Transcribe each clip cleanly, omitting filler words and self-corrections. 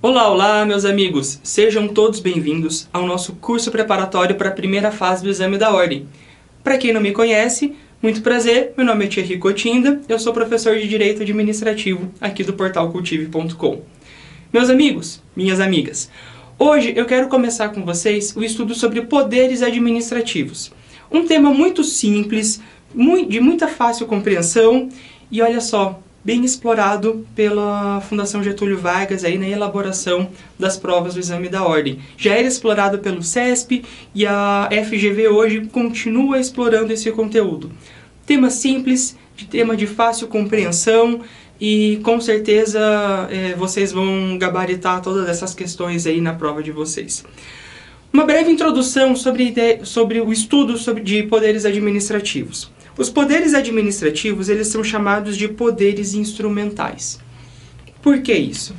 Olá, olá, meus amigos! Sejam todos bem-vindos ao nosso curso preparatório para a primeira fase do Exame da Ordem. Para quem não me conhece, muito prazer, meu nome é Thierry Cotinda, eu sou professor de Direito Administrativo aqui do portal cultive.com. Meus amigos, minhas amigas, hoje eu quero começar com vocês o estudo sobre poderes administrativos. Um tema muito simples, de muita fácil compreensão e olha só, bem explorado pela Fundação Getúlio Vargas aí na elaboração das provas do Exame da Ordem. Já era explorado pelo CESP e a FGV hoje continua explorando esse conteúdo. Tema simples, tema de fácil compreensão e com certeza vocês vão gabaritar todas essas questões aí na prova de vocês. Uma breve introdução sobre o estudo de poderes administrativos. Os poderes administrativos, eles são chamados de poderes instrumentais. Por que isso?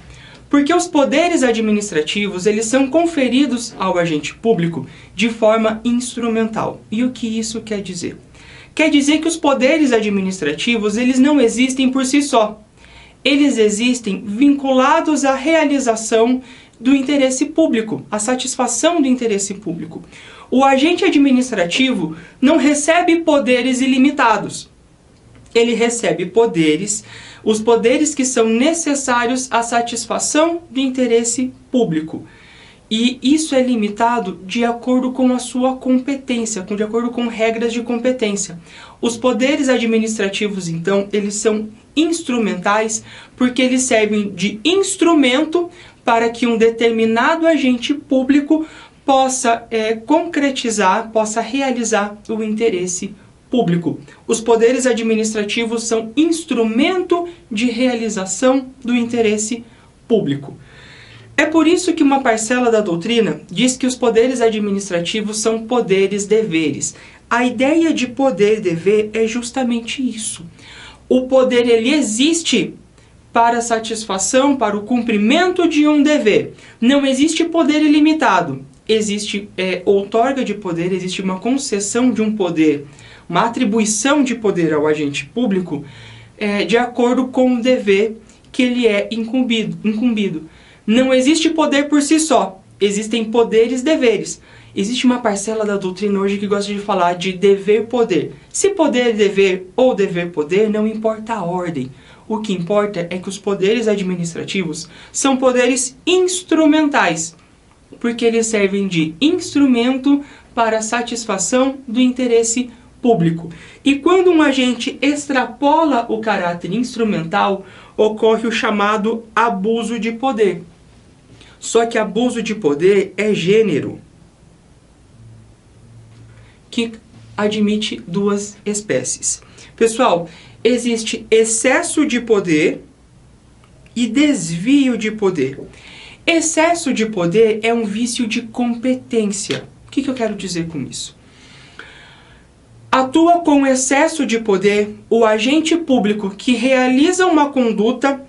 Porque os poderes administrativos, eles são conferidos ao agente público de forma instrumental. E o que isso quer dizer? Quer dizer que os poderes administrativos, eles não existem por si só. Eles existem vinculados à realização do interesse público, à satisfação do interesse público. O agente administrativo não recebe poderes ilimitados. Ele recebe poderes, os poderes que são necessários à satisfação do interesse público. E isso é limitado de acordo com a sua competência, de acordo com regras de competência. Os poderes administrativos, então, eles são instrumentais porque eles servem de instrumento para que um determinado agente público possa concretizar, possa realizar o interesse público. Os poderes administrativos são instrumento de realização do interesse público. É por isso que uma parcela da doutrina diz que os poderes administrativos são poderes-deveres. A ideia de poder-dever é justamente isso. O poder, ele existe para a satisfação, para o cumprimento de um dever. Não existe poder ilimitado. Existe outorga de poder, existe uma concessão de um poder, uma atribuição de poder ao agente público de acordo com o dever que ele é incumbido. Não existe poder por si só, existem poderes-deveres. Existe uma parcela da doutrina hoje que gosta de falar de dever-poder. Se poder-dever ou dever-poder, não importa a ordem. O que importa é que os poderes administrativos são poderes instrumentais, porque eles servem de instrumento para a satisfação do interesse público. E quando um agente extrapola o caráter instrumental, ocorre o chamado abuso de poder. Só que abuso de poder é gênero, que admite duas espécies. Pessoal, existe excesso de poder e desvio de poder. Excesso de poder é um vício de competência. O que eu quero dizer com isso? Atua com excesso de poder o agente público que realiza uma conduta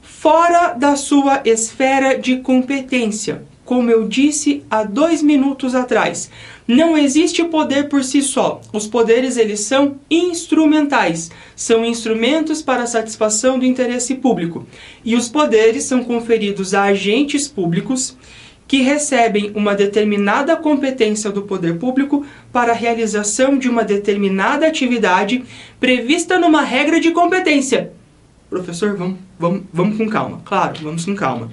fora da sua esfera de competência. Como eu disse há 2 minutos atrás, não existe poder por si só. Os poderes, eles são instrumentais. São instrumentos para a satisfação do interesse público. E os poderes são conferidos a agentes públicos que recebem uma determinada competência do poder público para a realização de uma determinada atividade prevista numa regra de competência. Professor, vamos com calma. Claro, vamos com calma.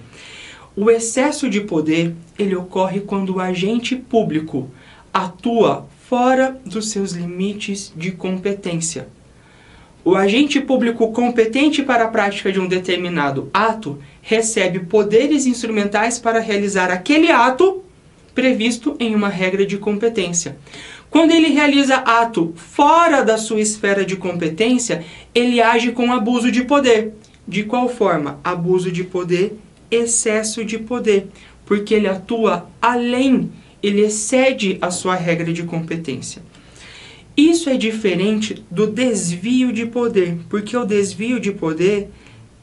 O excesso de poder, ele ocorre quando o agente público atua fora dos seus limites de competência. O agente público competente para a prática de um determinado ato recebe poderes instrumentais para realizar aquele ato previsto em uma regra de competência. Quando ele realiza ato fora da sua esfera de competência, ele age com abuso de poder. De qual forma? Abuso de poder, excesso de poder, porque ele atua além, ele excede a sua regra de competência. Isso é diferente do desvio de poder, porque o desvio de poder,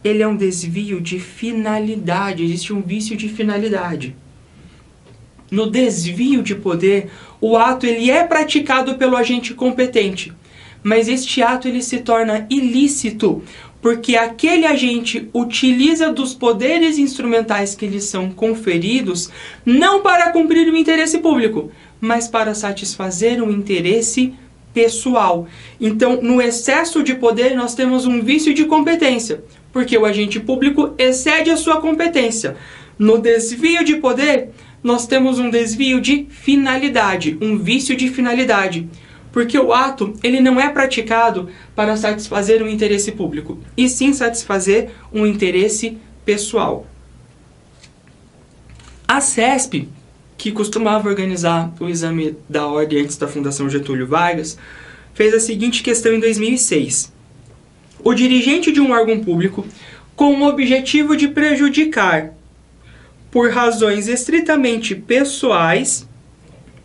ele é um desvio de finalidade, existe um vício de finalidade. No desvio de poder, o ato ele é praticado pelo agente competente, mas este ato ele se torna ilícito porque aquele agente utiliza dos poderes instrumentais que lhe são conferidos não para cumprir o interesse público, mas para satisfazer um interesse pessoal. Então, no excesso de poder, nós temos um vício de competência, porque o agente público excede a sua competência. No desvio de poder, nós temos um desvio de finalidade, um vício de finalidade, porque o ato ele não é praticado para satisfazer um interesse público, e sim satisfazer um interesse pessoal. A CESP, que costumava organizar o exame da ordem antes da Fundação Getúlio Vargas, fez a seguinte questão em 2006. O dirigente de um órgão público, com o objetivo de prejudicar, por razões estritamente pessoais,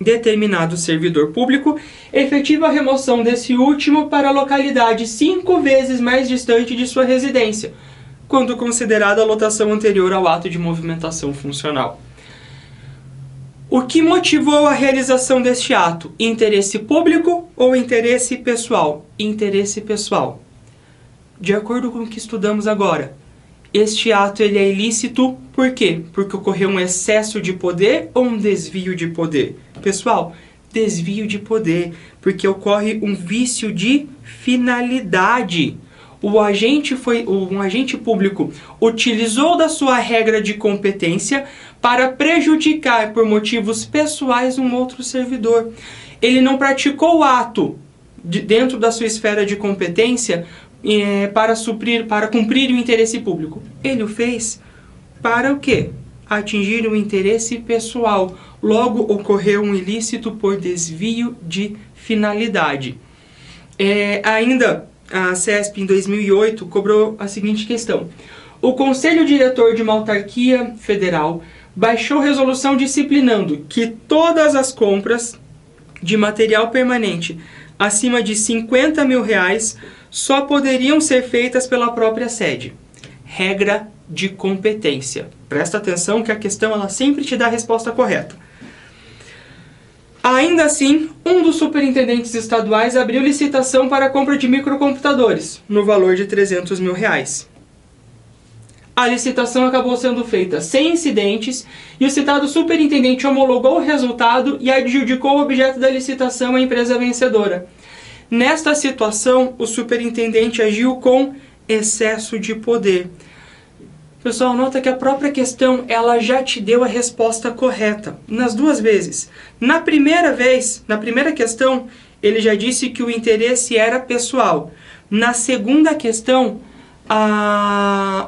determinado servidor público, efetiva a remoção desse último para a localidade 5 vezes mais distante de sua residência, quando considerada a lotação anterior ao ato de movimentação funcional. O que motivou a realização deste ato? Interesse público ou interesse pessoal? Interesse pessoal. De acordo com o que estudamos agora, este ato ele é ilícito por quê? Porque ocorreu um excesso de poder ou um desvio de poder? Pessoal, desvio de poder, porque ocorre um vício de finalidade. Um agente público utilizou da sua regra de competência para prejudicar por motivos pessoais um outro servidor. Ele não praticou o ato dentro da sua esfera de competência para cumprir o interesse público. Ele o fez para o quê? Atingir um interesse pessoal. Logo, ocorreu um ilícito por desvio de finalidade. Ainda, a CESP, em 2008, cobrou a seguinte questão. O Conselho Diretor de uma autarquia federal baixou resolução disciplinando que todas as compras de material permanente acima de R$50 mil só poderiam ser feitas pela própria sede. Regra de competência. Presta atenção que a questão ela sempre te dá a resposta correta. Ainda assim, um dos superintendentes estaduais abriu licitação para a compra de microcomputadores, no valor de R$300 mil. A licitação acabou sendo feita sem incidentes e o citado superintendente homologou o resultado e adjudicou o objeto da licitação à empresa vencedora. Nesta situação, o superintendente agiu com excesso de poder. Pessoal, nota que a própria questão ela já te deu a resposta correta, nas duas vezes. Na primeira vez, na primeira questão, ele já disse que o interesse era pessoal. Na segunda questão, a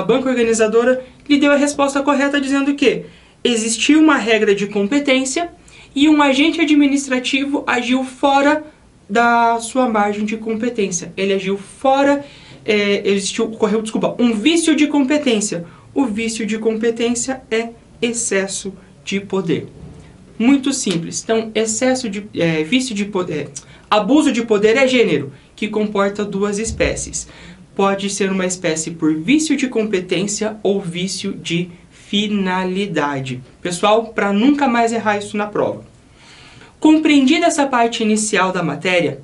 banca organizadora lhe deu a resposta correta dizendo que existia uma regra de competência e um agente administrativo agiu fora da sua margem de competência. Ele agiu fora... ocorreu um vício de competência. O vício de competência é excesso de poder. Muito simples. Então, vício de poder, abuso de poder é gênero, que comporta duas espécies. Pode ser uma espécie por vício de competência ou vício de finalidade. Pessoal, para nunca mais errar isso na prova. Compreendida essa parte inicial da matéria,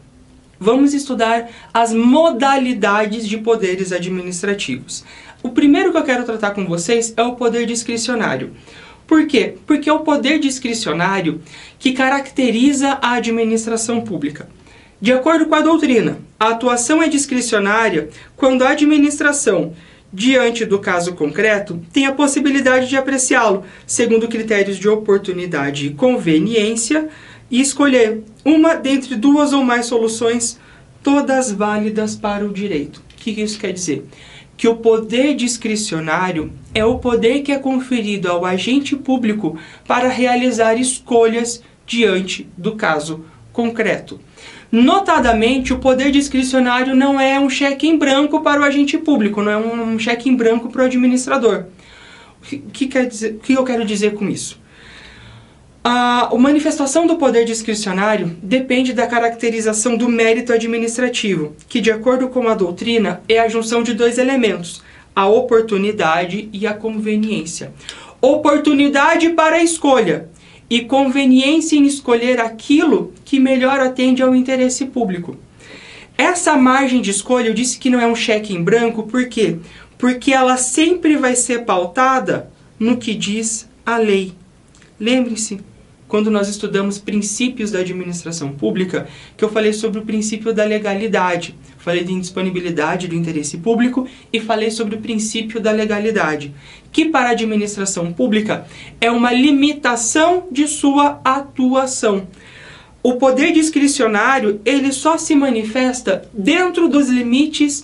vamos estudar as modalidades de poderes administrativos. O primeiro que eu quero tratar com vocês é o poder discricionário. Por quê? Porque é o poder discricionário que caracteriza a administração pública. De acordo com a doutrina, a atuação é discricionária quando a administração, diante do caso concreto, tem a possibilidade de apreciá-lo segundo critérios de oportunidade e conveniência e escolher uma dentre duas ou mais soluções, todas válidas para o direito. O que isso quer dizer? Que o poder discricionário é o poder que é conferido ao agente público para realizar escolhas diante do caso concreto. Notadamente, o poder discricionário não é um cheque em branco para o agente público, não é um cheque em branco para o administrador. O que eu quero dizer com isso? A manifestação do poder discricionário depende da caracterização do mérito administrativo, que, de acordo com a doutrina, é a junção de dois elementos, a oportunidade e a conveniência. Oportunidade para a escolha e conveniência em escolher aquilo que melhor atende ao interesse público. Essa margem de escolha, eu disse que não é um cheque em branco, por quê? Porque ela sempre vai ser pautada no que diz a lei. Lembre-se, quando nós estudamos princípios da administração pública, que eu falei sobre o princípio da legalidade. Falei de indisponibilidade do interesse público e falei sobre o princípio da legalidade, que para a administração pública é uma limitação de sua atuação. O poder discricionário, ele só se manifesta dentro dos limites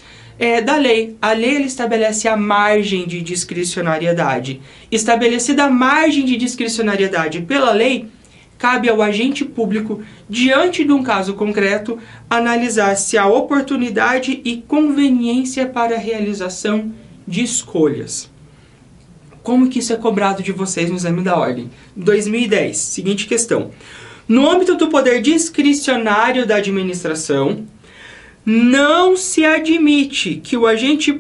da lei. A lei ela estabelece a margem de discricionariedade. Estabelecida a margem de discricionariedade pela lei, cabe ao agente público, diante de um caso concreto, analisar se há oportunidade e conveniência para a realização de escolhas. Como que isso é cobrado de vocês no exame da ordem? 2010, seguinte questão. No âmbito do poder discricionário da administração, não se admite que o agente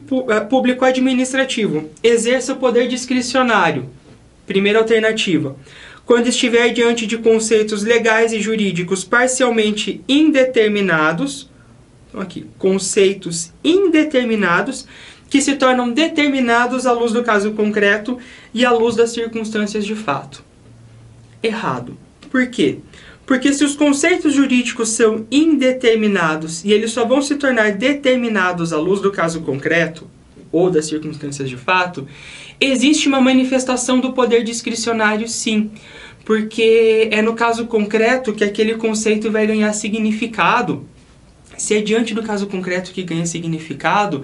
público administrativo exerça o poder discricionário. Primeira alternativa. Quando estiver diante de conceitos legais e jurídicos parcialmente indeterminados, então aqui, conceitos indeterminados, que se tornam determinados à luz do caso concreto e à luz das circunstâncias de fato. Errado. Por quê? Porque se os conceitos jurídicos são indeterminados e eles só vão se tornar determinados à luz do caso concreto ou das circunstâncias de fato, existe uma manifestação do poder discricionário, sim. Porque é no caso concreto que aquele conceito vai ganhar significado. Se é diante do caso concreto que ganha significado,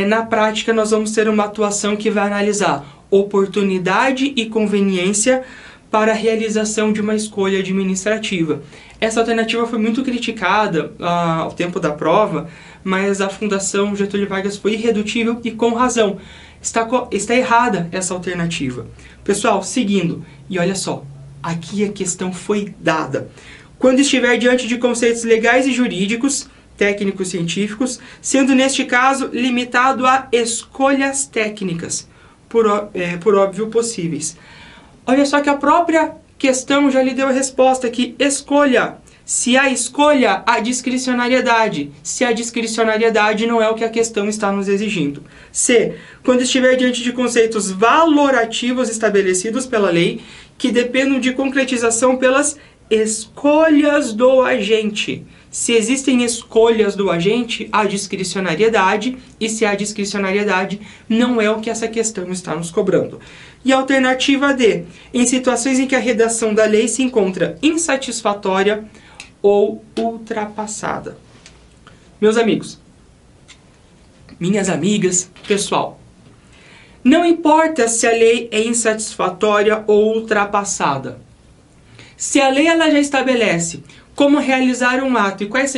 na prática nós vamos ter uma atuação que vai analisar oportunidade e conveniência para a realização de uma escolha administrativa. Essa alternativa foi muito criticada ao tempo da prova, mas a Fundação Getúlio Vargas foi irredutível e com razão. Está errada essa alternativa. Pessoal, seguindo, e olha só, aqui a questão foi dada. Quando estiver diante de conceitos legais e jurídicos, técnicos científicos, sendo neste caso limitado a escolhas técnicas, por óbvio possíveis. Olha só que a própria questão já lhe deu a resposta aqui. Escolha. Se há escolha, há discricionariedade. Se há discricionariedade, não é o que a questão está nos exigindo. C. Quando estiver diante de conceitos valorativos estabelecidos pela lei, que dependam de concretização pelas escolhas do agente. Se existem escolhas do agente, há discricionariedade, e se há discricionariedade, não é o que essa questão está nos cobrando. E a alternativa D, em situações em que a redação da lei se encontra insatisfatória ou ultrapassada. Meus amigos, minhas amigas, pessoal, não importa se a lei é insatisfatória ou ultrapassada. Se a lei ela já estabelece como realizar um ato e quais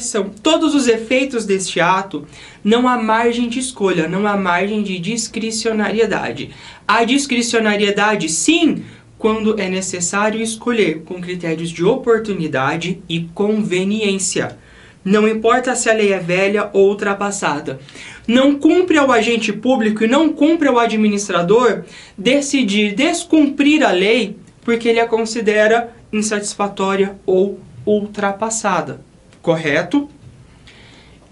são todos os efeitos deste ato, não há margem de escolha, não há margem de discricionariedade. Há discricionariedade, sim, quando é necessário escolher com critérios de oportunidade e conveniência. Não importa se a lei é velha ou ultrapassada. Não cumpre ao agente público e não cumpre ao administrador decidir descumprir a lei porque ele a considera insatisfatória ou ultrapassada. Correto?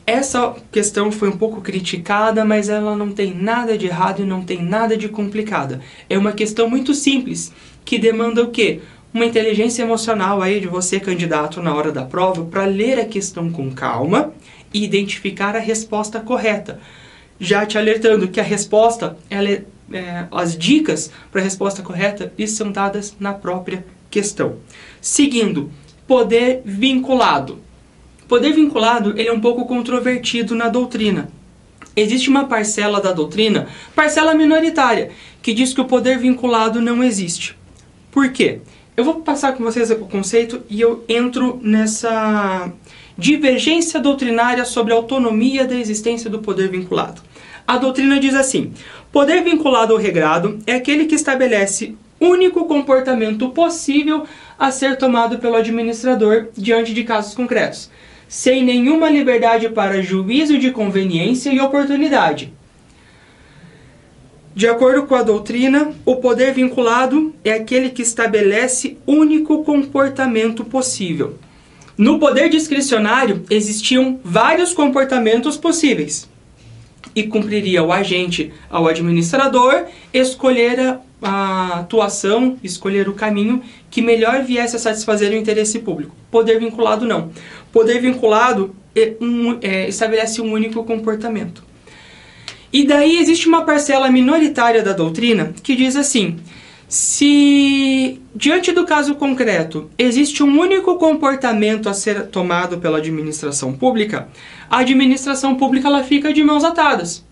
Essa questão foi um pouco criticada, mas ela não tem nada de errado e não tem nada de complicada. É uma questão muito simples, que demanda o quê? Uma inteligência emocional aí de você, candidato, na hora da prova, para ler a questão com calma e identificar a resposta correta. Já te alertando que a resposta, as dicas para a resposta correta, isso são dadas na própria questão. Seguindo, poder vinculado. Poder vinculado, ele é um pouco controvertido na doutrina. Existe uma parcela da doutrina, parcela minoritária, que diz que o poder vinculado não existe. Por quê? Eu vou passar com vocês o conceito e eu entro nessa divergência doutrinária sobre a autonomia da existência do poder vinculado. A doutrina diz assim: poder vinculado ou regrado é aquele que estabelece único comportamento possível a ser tomado pelo administrador diante de casos concretos, sem nenhuma liberdade para juízo de conveniência e oportunidade. De acordo com a doutrina, o poder vinculado é aquele que estabelece único comportamento possível. No poder discricionário existiam vários comportamentos possíveis e cumpriria o agente ao administrador escolher a atuação, escolher o caminho que melhor viesse a satisfazer o interesse público. Poder vinculado não. Poder vinculado estabelece um único comportamento. E daí existe uma parcela minoritária da doutrina que diz assim: se diante do caso concreto existe um único comportamento a ser tomado pela administração pública, a administração pública ela fica de mãos atadas.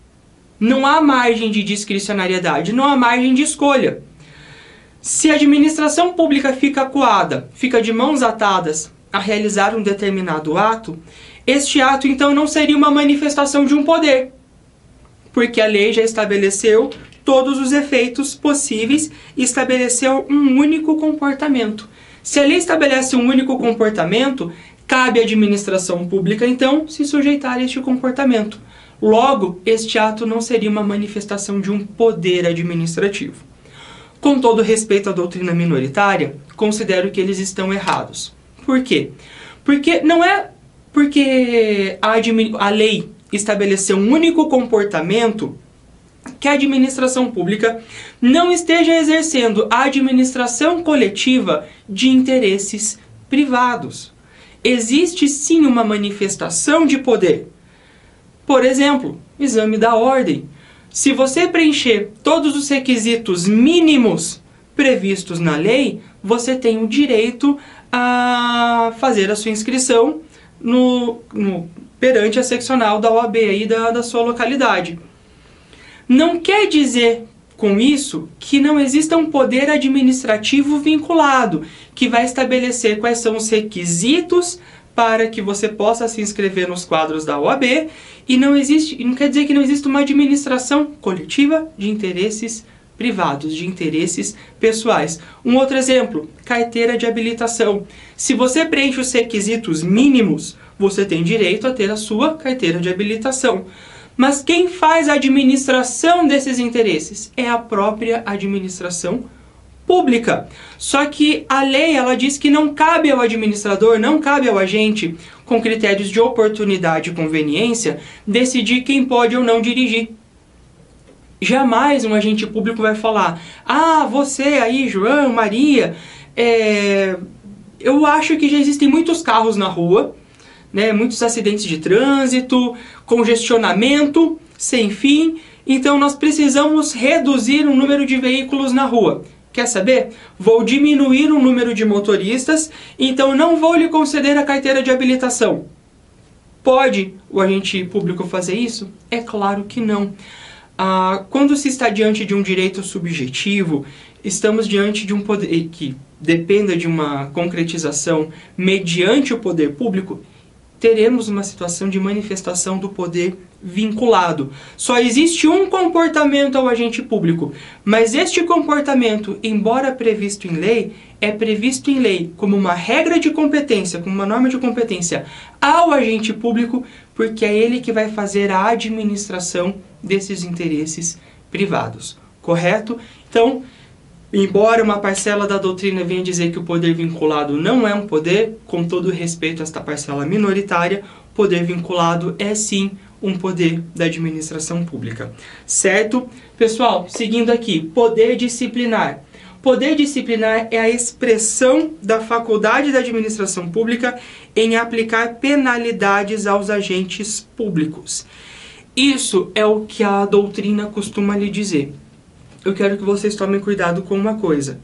Não há margem de discricionariedade, não há margem de escolha. Se a administração pública fica acuada, fica de mãos atadas a realizar um determinado ato, este ato então não seria uma manifestação de um poder, porque a lei já estabeleceu todos os efeitos possíveis e estabeleceu um único comportamento. Se a lei estabelece um único comportamento, cabe à administração pública então se sujeitar a este comportamento. Logo, este ato não seria uma manifestação de um poder administrativo. Com todo respeito à doutrina minoritária, considero que eles estão errados. Por quê? Porque não é porque a lei estabeleceu um único comportamento que a administração pública não esteja exercendo a administração coletiva de interesses privados. Existe sim uma manifestação de poder. Por exemplo, exame da ordem. Se você preencher todos os requisitos mínimos previstos na lei, você tem o direito a fazer a sua inscrição perante a seccional da OAB aí da sua localidade. Não quer dizer com isso que não exista um poder administrativo vinculado, que vai estabelecer quais são os requisitos para que você possa se inscrever nos quadros da OAB, e não quer dizer que não exista uma administração coletiva de interesses privados, de interesses pessoais. Um outro exemplo, carteira de habilitação. Se você preenche os requisitos mínimos, você tem direito a ter a sua carteira de habilitação. Mas quem faz a administração desses interesses é a própria administração pública. Só que a lei ela diz que não cabe ao administrador, não cabe ao agente, com critérios de oportunidade e conveniência, decidir quem pode ou não dirigir. Jamais um agente público vai falar: ah, você aí, João, Maria, eu acho que já existem muitos carros na rua, né, muitos acidentes de trânsito, congestionamento sem fim, então nós precisamos reduzir o número de veículos na rua. Quer saber? Vou diminuir o número de motoristas, então não vou lhe conceder a carteira de habilitação. Pode o agente público fazer isso? É claro que não. Quando se está diante de um direito subjetivo, estamos diante de um poder que dependa de uma concretização mediante o poder público, teremos uma situação de manifestação do poder vinculado. Só existe um comportamento ao agente público, mas este comportamento, embora previsto em lei, é previsto em lei como uma regra de competência, como uma norma de competência ao agente público, porque é ele que vai fazer a administração desses interesses privados. Correto? Então, embora uma parcela da doutrina venha dizer que o poder vinculado não é um poder, com todo respeito a esta parcela minoritária, o poder vinculado é sim um poder da administração pública. Certo? Pessoal, seguindo aqui, poder disciplinar. Poder disciplinar é a expressão da faculdade da administração pública em aplicar penalidades aos agentes públicos. Isso é o que a doutrina costuma lhe dizer. Eu quero que vocês tomem cuidado com uma coisa.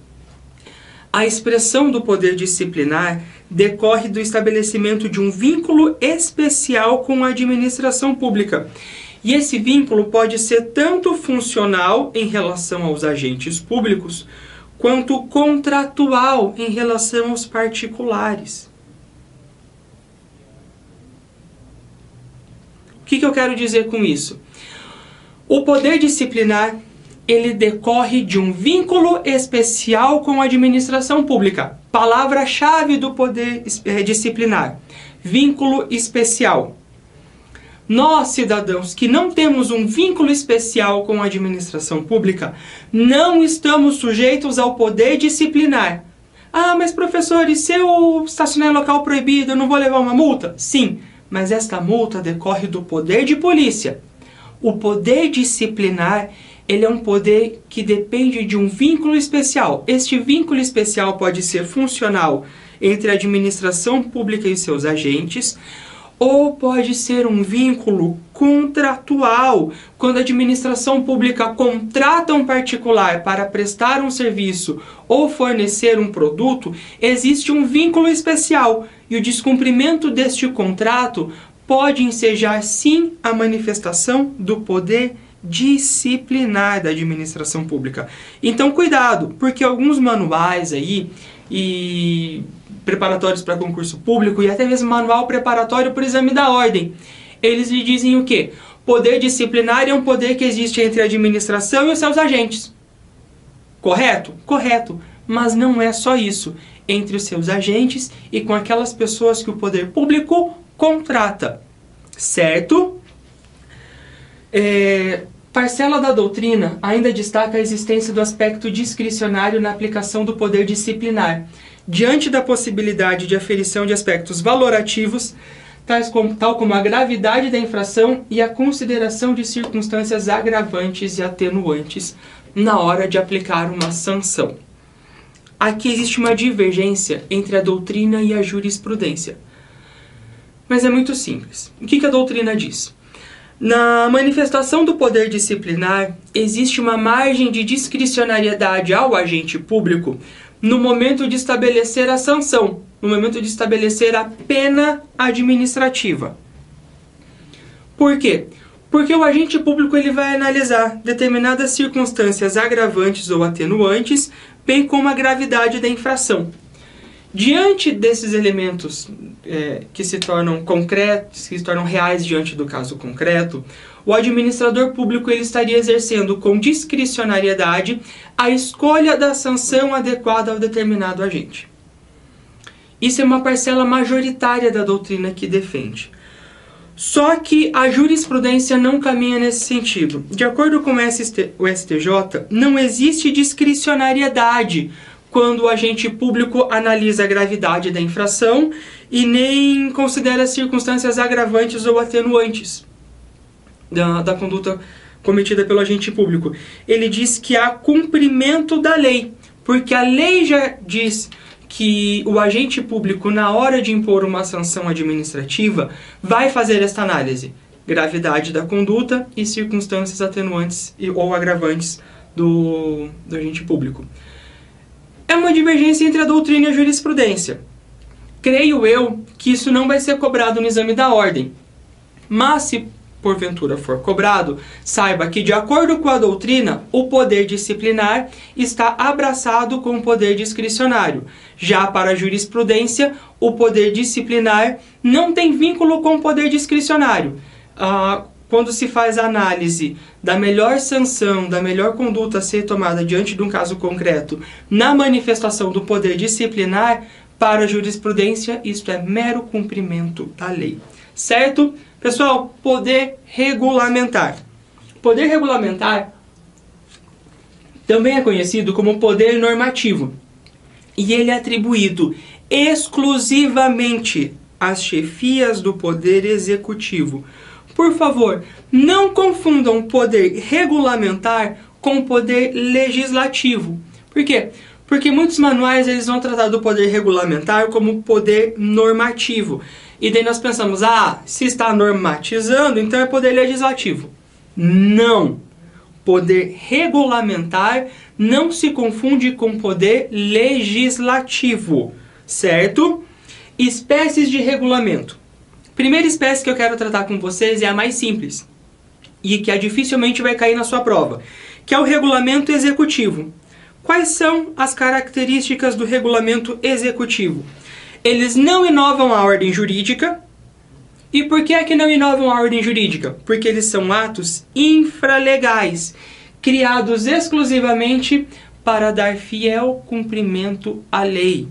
A expressão do poder disciplinar decorre do estabelecimento de um vínculo especial com a administração pública. E esse vínculo pode ser tanto funcional em relação aos agentes públicos, quanto contratual em relação aos particulares. O que eu quero dizer com isso? O poder disciplinar ele decorre de um vínculo especial com a administração pública. Palavra-chave do poder disciplinar: vínculo especial. Nós, cidadãos, que não temos um vínculo especial com a administração pública, não estamos sujeitos ao poder disciplinar. Ah, mas professor, e se eu estacionar em local proibido, eu não vou levar uma multa? Sim, mas esta multa decorre do poder de polícia. O poder disciplinar, ele é um poder que depende de um vínculo especial. Este vínculo especial pode ser funcional entre a administração pública e seus agentes, ou pode ser um vínculo contratual, quando a administração pública contrata um particular para prestar um serviço ou fornecer um produto, existe um vínculo especial e o descumprimento deste contrato pode ensejar sim a manifestação do poder disciplinar da administração pública. Então cuidado, porque alguns manuais aí e preparatórios para concurso público e até mesmo manual preparatório para o exame da ordem, eles lhe dizem o quê? Poder disciplinar é um poder que existe entre a administração e os seus agentes. Correto? Correto. Mas não é só isso. Entre os seus agentes e com aquelas pessoas que o poder público contrata. Certo? Parcela da doutrina ainda destaca a existência do aspecto discricionário na aplicação do poder disciplinar, diante da possibilidade de aferição de aspectos valorativos, tal como a gravidade da infração e a consideração de circunstâncias agravantes e atenuantes na hora de aplicar uma sanção. Aqui existe uma divergência entre a doutrina e a jurisprudência. Mas é muito simples. O que a doutrina diz? Na manifestação do poder disciplinar, existe uma margem de discricionariedade ao agente público no momento de estabelecer a sanção, no momento de estabelecer a pena administrativa. Por quê? Porque o agente público ele vai analisar determinadas circunstâncias agravantes ou atenuantes, bem como a gravidade da infração. Diante desses elementos que se tornam concretos, que se tornam reais diante do caso concreto, o administrador público ele estaria exercendo com discricionariedade a escolha da sanção adequada ao determinado agente. Isso é uma parcela majoritária da doutrina que defende. Só que a jurisprudência não caminha nesse sentido. De acordo com o STJ, não existe discricionariedade quando o agente público analisa a gravidade da infração e nem considera circunstâncias agravantes ou atenuantes da conduta cometida pelo agente público. Ele diz que há cumprimento da lei, porque a lei já diz que o agente público, na hora de impor uma sanção administrativa, vai fazer esta análise: gravidade da conduta e circunstâncias atenuantes ou agravantes do agente público. É uma divergência entre a doutrina e a jurisprudência. Creio eu que isso não vai ser cobrado no exame da ordem. Mas se porventura for cobrado, saiba que, de acordo com a doutrina, o poder disciplinar está abraçado com o poder discricionário. Já para a jurisprudência, o poder disciplinar não tem vínculo com o poder discricionário. Quando se faz a análise da melhor sanção, da melhor conduta a ser tomada diante de um caso concreto, na manifestação do poder disciplinar, para a jurisprudência, isto é mero cumprimento da lei. Certo? Pessoal, poder regulamentar. Poder regulamentar também é conhecido como poder normativo. E ele é atribuído exclusivamente às chefias do poder executivo. Por favor, não confundam poder regulamentar com poder legislativo. Por quê? Porque muitos manuais eles vão tratar do poder regulamentar como poder normativo. E daí nós pensamos, se está normatizando, então é poder legislativo. Não! Poder regulamentar não se confunde com poder legislativo, certo? Espécies de regulamento. Primeira espécie que eu quero tratar com vocês é a mais simples e que dificilmente vai cair na sua prova, que é o regulamento executivo. Quais são as características do regulamento executivo? Eles não inovam a ordem jurídica. E por que é que não inovam a ordem jurídica? Porque eles são atos infralegais, criados exclusivamente para dar fiel cumprimento à lei,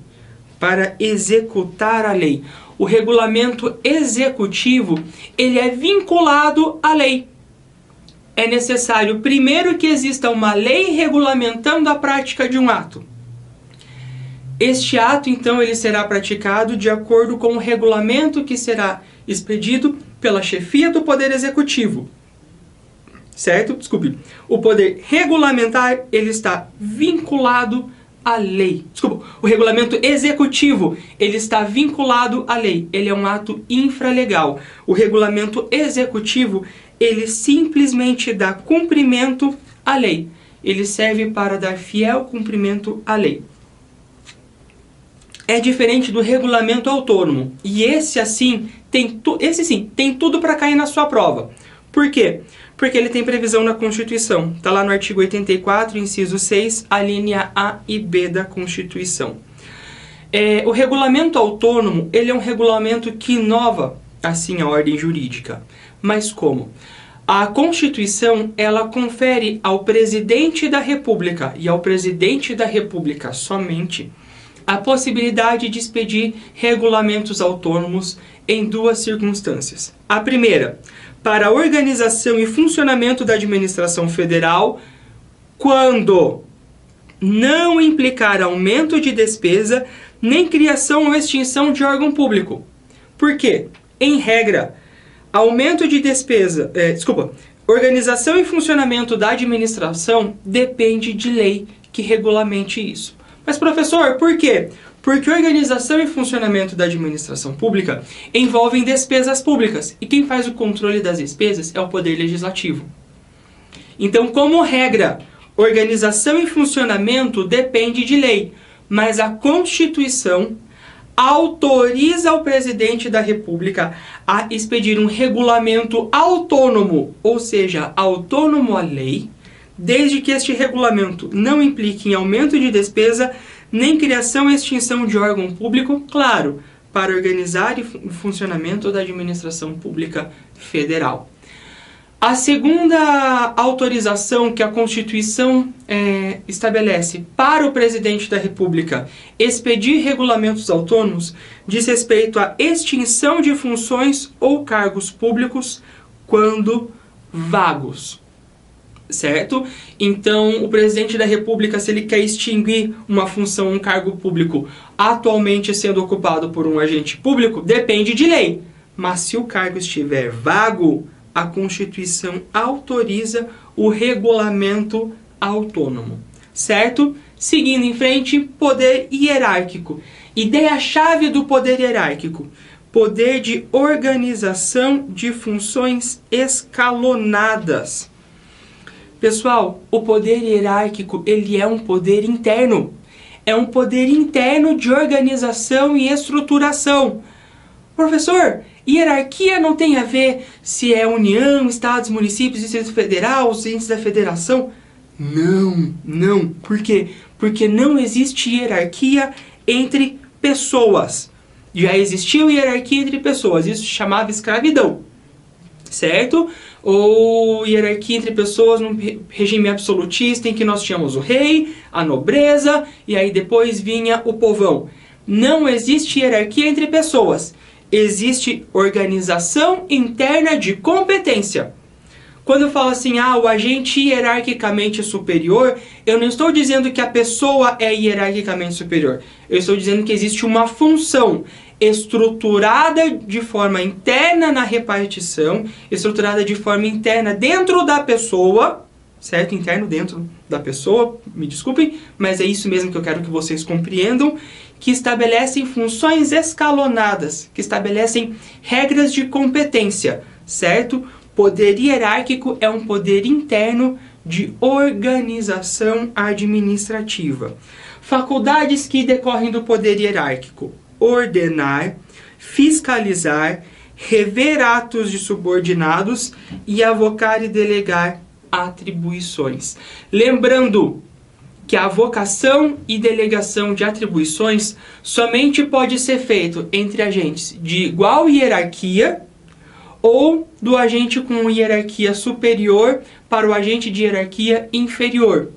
para executar a lei. O regulamento executivo, ele é vinculado à lei. É necessário primeiro que exista uma lei regulamentando a prática de um ato. Este ato, então, ele será praticado de acordo com o regulamento que será expedido pela chefia do Poder Executivo. Certo? Desculpe. O poder regulamentar, ele está vinculado à lei. Desculpa. O regulamento executivo, ele está vinculado à lei. Ele é um ato infralegal. O regulamento executivo, ele simplesmente dá cumprimento à lei. Ele serve para dar fiel cumprimento à lei. É diferente do regulamento autônomo. E esse sim, tem tudo para cair na sua prova. Por quê? Porque ele tem previsão na Constituição. Está lá no artigo 84, inciso 6, a linha A e B da Constituição. O regulamento autônomo, ele é um regulamento que inova, assim, a ordem jurídica. Mas como? A Constituição, ela confere ao presidente da República, e ao presidente da República somente, a possibilidade de expedir regulamentos autônomos em duas circunstâncias. A primeira, para a organização e funcionamento da administração federal, quando não implicar aumento de despesa, nem criação ou extinção de órgão público. Por quê? Em regra, aumento de despesa, organização e funcionamento da administração depende de lei que regulamente isso. Mas, professor, por quê? Porque organização e funcionamento da administração pública envolvem despesas públicas. E quem faz o controle das despesas é o Poder Legislativo. Então, como regra, organização e funcionamento depende de lei. Mas a Constituição autoriza o presidente da República a expedir um regulamento autônomo, ou seja, autônomo à lei, desde que este regulamento não implique em aumento de despesa, nem criação e extinção de órgão público, claro, para organizar o funcionamento da administração pública federal. A segunda autorização que a Constituição estabelece para o presidente da República expedir regulamentos autônomos diz respeito à extinção de funções ou cargos públicos quando vagos. Certo? Então, o presidente da República, se ele quer extinguir uma função, um cargo público atualmente sendo ocupado por um agente público, depende de lei. Mas se o cargo estiver vago, a Constituição autoriza o regulamento autônomo. Certo? Seguindo em frente, poder hierárquico. Ideia-chave do poder hierárquico: poder de organização de funções escalonadas. Pessoal, o poder hierárquico, ele é um poder interno. É um poder interno de organização e estruturação. Professor, hierarquia não tem a ver se é União, Estados, municípios, Distrito Federal, os entes da federação? Não. Por quê? Porque não existe hierarquia entre pessoas. Já existiu hierarquia entre pessoas, isso se chamava escravidão. Certo? Ou hierarquia entre pessoas num regime absolutista em que nós tínhamos o rei, a nobreza e aí depois vinha o povão. Não existe hierarquia entre pessoas. Existe organização interna de competência. Quando eu falo assim, o agente hierarquicamente superior, eu não estou dizendo que a pessoa é hierarquicamente superior. Eu estou dizendo que existe uma função estruturada de forma interna na repartição, estruturada de forma interna dentro da pessoa, certo? Interno dentro da pessoa, me desculpem, mas é isso mesmo que eu quero que vocês compreendam, que estabelecem funções escalonadas, que estabelecem regras de competência, certo? Poder hierárquico é um poder interno de organização administrativa. Faculdades que decorrem do poder hierárquico: ordenar, fiscalizar, rever atos de subordinados e avocar e delegar atribuições. Lembrando que a avocação e delegação de atribuições somente pode ser feito entre agentes de igual hierarquia ou do agente com hierarquia superior para o agente de hierarquia inferior.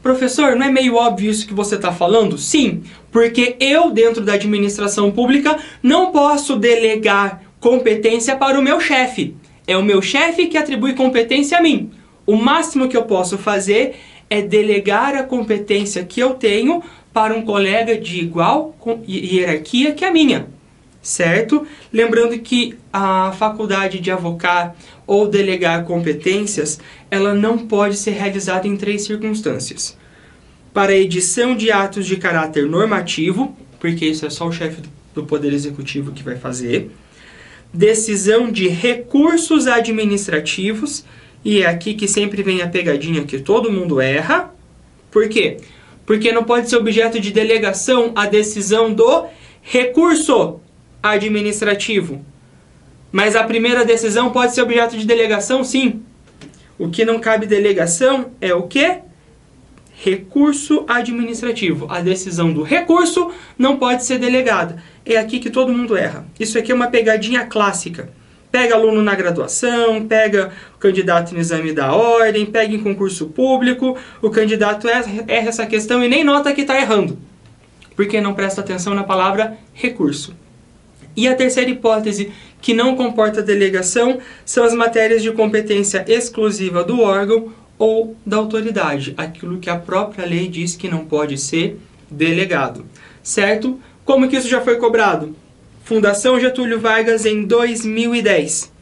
Professor, não é meio óbvio isso que você está falando? Sim, porque eu, dentro da administração pública, não posso delegar competência para o meu chefe. É o meu chefe que atribui competência a mim. O máximo que eu posso fazer é delegar a competência que eu tenho para um colega de igual hierarquia que a minha, certo? Lembrando que a faculdade de avocar ou delegar competências, ela não pode ser realizada em 3 circunstâncias. Para a edição de atos de caráter normativo, porque isso é só o chefe do Poder Executivo que vai fazer. Decisão de recursos administrativos, e é aqui que sempre vem a pegadinha que todo mundo erra. Por quê? Porque não pode ser objeto de delegação a decisão do recurso administrativo. Mas a primeira decisão pode ser objeto de delegação, sim. O que não cabe delegação é o quê? Recurso administrativo. A decisão do recurso não pode ser delegada. É aqui que todo mundo erra. Isso aqui é uma pegadinha clássica. Pega aluno na graduação, pega o candidato no exame da ordem, pega em concurso público, o candidato erra essa questão e nem nota que está errando, porque não presta atenção na palavra recurso. E a terceira hipótese, que não comporta delegação, são as matérias de competência exclusiva do órgão ou da autoridade, aquilo que a própria lei diz que não pode ser delegado, certo? Como que isso já foi cobrado? Fundação Getúlio Vargas em 2010.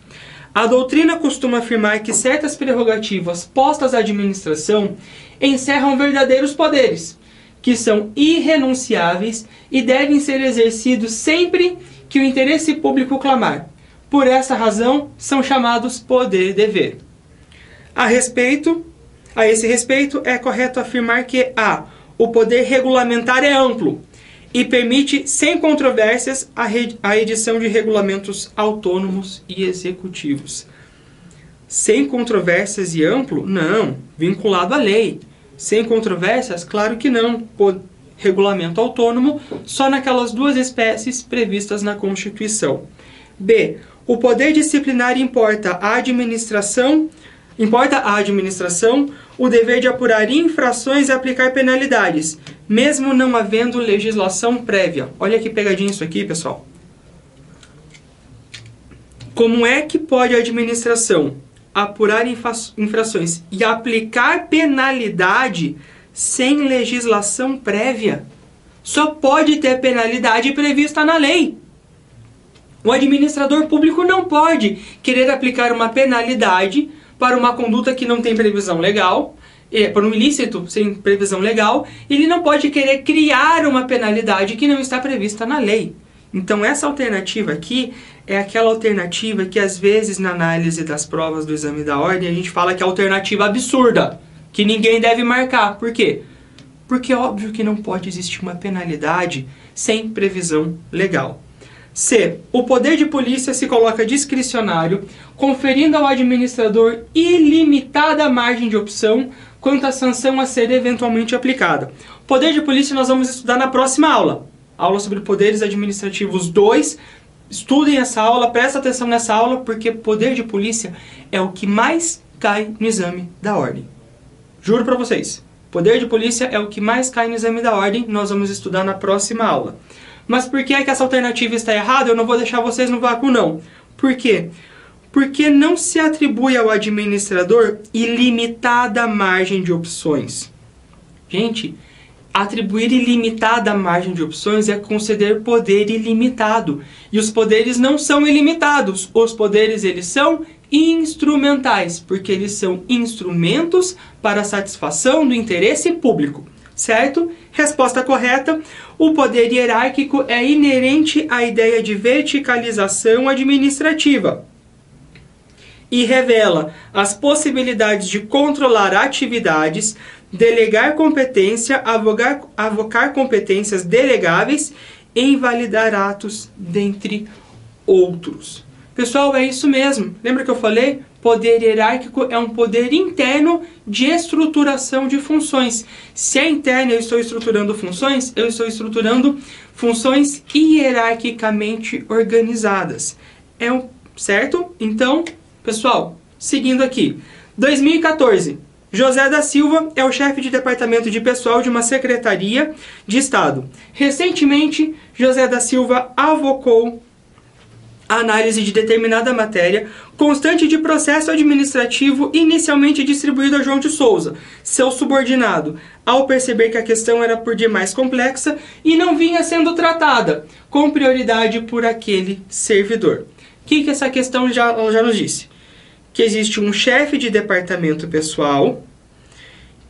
A doutrina costuma afirmar que certas prerrogativas postas à administração encerram verdadeiros poderes, que são irrenunciáveis e devem ser exercidos sempre que o interesse público clamar. Por essa razão, são chamados poder e dever. A esse respeito, é correto afirmar que o poder regulamentar é amplo e permite, sem controvérsias, a edição de regulamentos autônomos e executivos. Sem controvérsias e amplo? Não. Vinculado à lei. Sem controvérsias? Claro que não. Regulamento autônomo só naquelas 2 espécies previstas na Constituição. B. O poder disciplinar importa à administração o dever de apurar infrações e aplicar penalidades, mesmo não havendo legislação prévia. Olha que pegadinha isso aqui, pessoal. Como é que pode a administração apurar infrações e aplicar penalidade sem legislação prévia? Só pode ter penalidade prevista na lei. O administrador público não pode querer aplicar uma penalidade para uma conduta que não tem previsão legal, para um ilícito sem previsão legal, ele não pode querer criar uma penalidade que não está prevista na lei. Então essa alternativa aqui é aquela alternativa que às vezes na análise das provas do exame da ordem a gente fala que é alternativa absurda, que ninguém deve marcar. Por quê? Porque é óbvio que não pode existir uma penalidade sem previsão legal. C. O poder de polícia se coloca discricionário, conferindo ao administrador ilimitada margem de opção quanto à sanção a ser eventualmente aplicada. O poder de polícia nós vamos estudar na próxima aula. Aula sobre poderes administrativos 2. Estudem essa aula, prestem atenção nessa aula, porque poder de polícia é o que mais cai no exame da ordem. Juro pra vocês. Poder de polícia é o que mais cai no exame da ordem, nós vamos estudar na próxima aula. Mas por que é que essa alternativa está errada? Eu não vou deixar vocês no vácuo, não. Por quê? Porque não se atribui ao administrador ilimitada margem de opções. Gente, atribuir ilimitada margem de opções é conceder poder ilimitado. E os poderes não são ilimitados. Os poderes, eles são instrumentais, porque eles são instrumentos para a satisfação do interesse público. Certo? Resposta correta. O poder hierárquico é inerente à ideia de verticalização administrativa e revela as possibilidades de controlar atividades, delegar competência, avocar competências delegáveis e invalidar atos, dentre outros. Pessoal, é isso mesmo. Lembra que eu falei? Poder hierárquico é um poder interno de estruturação de funções. Se é interno, eu estou estruturando funções, eu estou estruturando funções hierarquicamente organizadas. Certo? Então, pessoal, seguindo aqui. 2014. José da Silva é o chefe de departamento de pessoal de uma secretaria de Estado. Recentemente, José da Silva avocou a análise de determinada matéria constante de processo administrativo inicialmente distribuído a João de Souza, seu subordinado, ao perceber que a questão era por demais complexa e não vinha sendo tratada com prioridade por aquele servidor. O que essa questão já nos disse? Que existe um chefe de departamento pessoal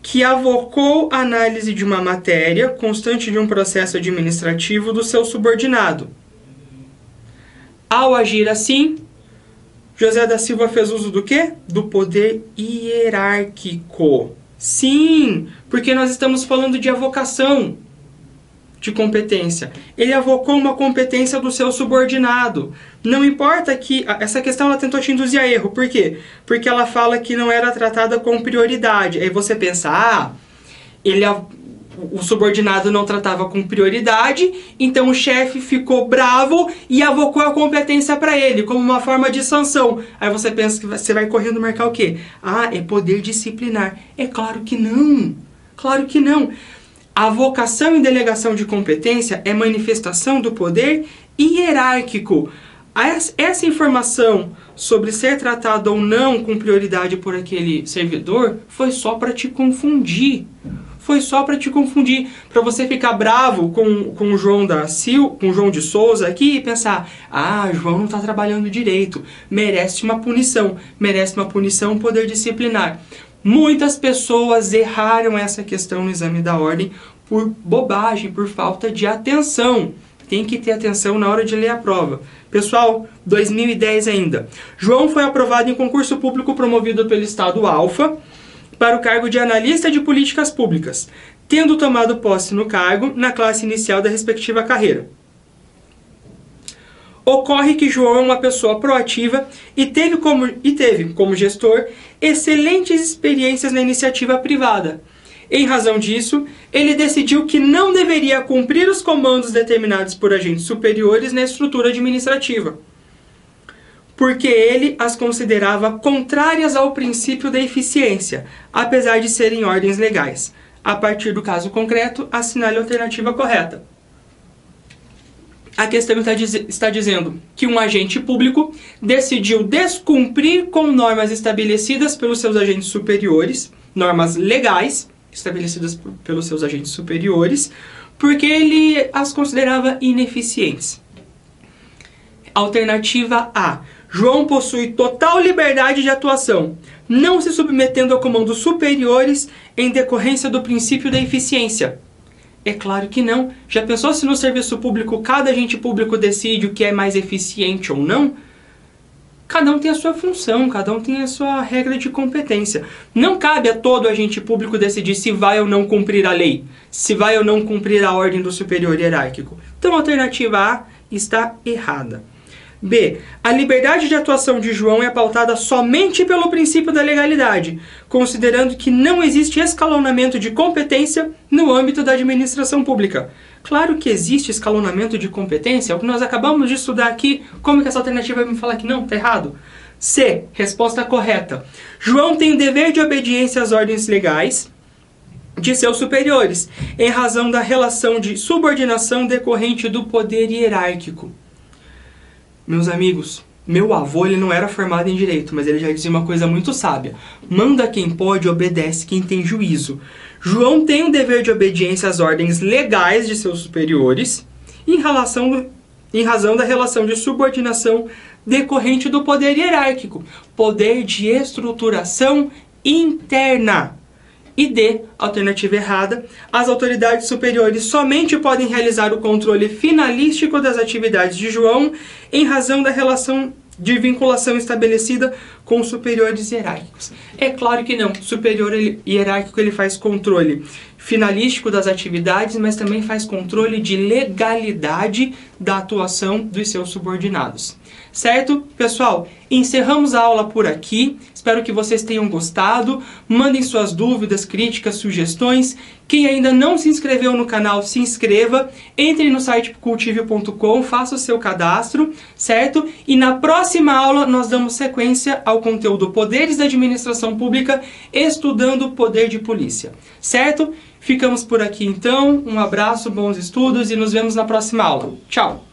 que avocou a análise de uma matéria constante de um processo administrativo do seu subordinado. Ao agir assim, José da Silva fez uso do quê? Do poder hierárquico. Sim, porque nós estamos falando de avocação de competência. Ele avocou uma competência do seu subordinado. Não importa que... Essa questão ela tentou te induzir a erro. Por quê? Porque ela fala que não era tratada com prioridade. Aí você pensa, o subordinado não tratava com prioridade, então o chefe ficou bravo e avocou a competência para ele, como uma forma de sanção. Aí você pensa que você vai correndo marcar o quê? É poder disciplinar. É claro que não. Claro que não. A avocação e delegação de competência é manifestação do poder hierárquico. Essa informação sobre ser tratado ou não com prioridade por aquele servidor foi só para te confundir. Foi só para te confundir, para você ficar bravo com o João de Souza aqui e pensar, João não está trabalhando direito, merece uma punição, poder disciplinar. Muitas pessoas erraram essa questão no exame da ordem por bobagem, por falta de atenção. Tem que ter atenção na hora de ler a prova. Pessoal, 2010 ainda. João foi aprovado em concurso público promovido pelo Estado Alfa para o cargo de analista de políticas públicas, tendo tomado posse no cargo na classe inicial da respectiva carreira. Ocorre que João é uma pessoa proativa e teve como gestor excelentes experiências na iniciativa privada. Em razão disso, ele decidiu que não deveria cumprir os comandos determinados por agentes superiores na estrutura administrativa, porque ele as considerava contrárias ao princípio da eficiência, apesar de serem ordens legais. A partir do caso concreto, assinale a alternativa correta. A questão está dizendo que um agente público decidiu descumprir com normas estabelecidas pelos seus agentes superiores, normas legais estabelecidas pelos seus agentes superiores, porque ele as considerava ineficientes. Alternativa A. João possui total liberdade de atuação, não se submetendo a comandos superiores em decorrência do princípio da eficiência. É claro que não. Já pensou se no serviço público cada agente público decide o que é mais eficiente ou não? Cada um tem a sua função, cada um tem a sua regra de competência. Não cabe a todo agente público decidir se vai ou não cumprir a lei, se vai ou não cumprir a ordem do superior hierárquico. Então a alternativa A está errada. B. A liberdade de atuação de João é pautada somente pelo princípio da legalidade, considerando que não existe escalonamento de competência no âmbito da administração pública. Claro que existe escalonamento de competência, é o que nós acabamos de estudar aqui. Como que essa alternativa vai me falar que não? Está errado. C. Resposta correta. João tem o dever de obediência às ordens legais de seus superiores, em razão da relação de subordinação decorrente do poder hierárquico. Meus amigos, meu avô ele não era formado em direito, mas ele já dizia uma coisa muito sábia. Manda quem pode, obedece quem tem juízo. João tem o dever de obediência às ordens legais de seus superiores, em razão da relação de subordinação decorrente do poder hierárquico, poder de estruturação interna. E D, alternativa errada, as autoridades superiores somente podem realizar o controle finalístico das atividades de João em razão da relação de vinculação estabelecida com superiores hierárquicos. É claro que não. O superior hierárquico ele faz controle finalístico das atividades, mas também faz controle de legalidade da atuação dos seus subordinados. Certo? Pessoal, encerramos a aula por aqui. Espero que vocês tenham gostado. Mandem suas dúvidas, críticas, sugestões. Quem ainda não se inscreveu no canal, se inscreva. Entre no site cultive.com, faça o seu cadastro, certo? E na próxima aula nós damos sequência ao conteúdo Poderes da Administração Pública, estudando o poder de polícia. Certo? Ficamos por aqui então. Um abraço, bons estudos e nos vemos na próxima aula. Tchau!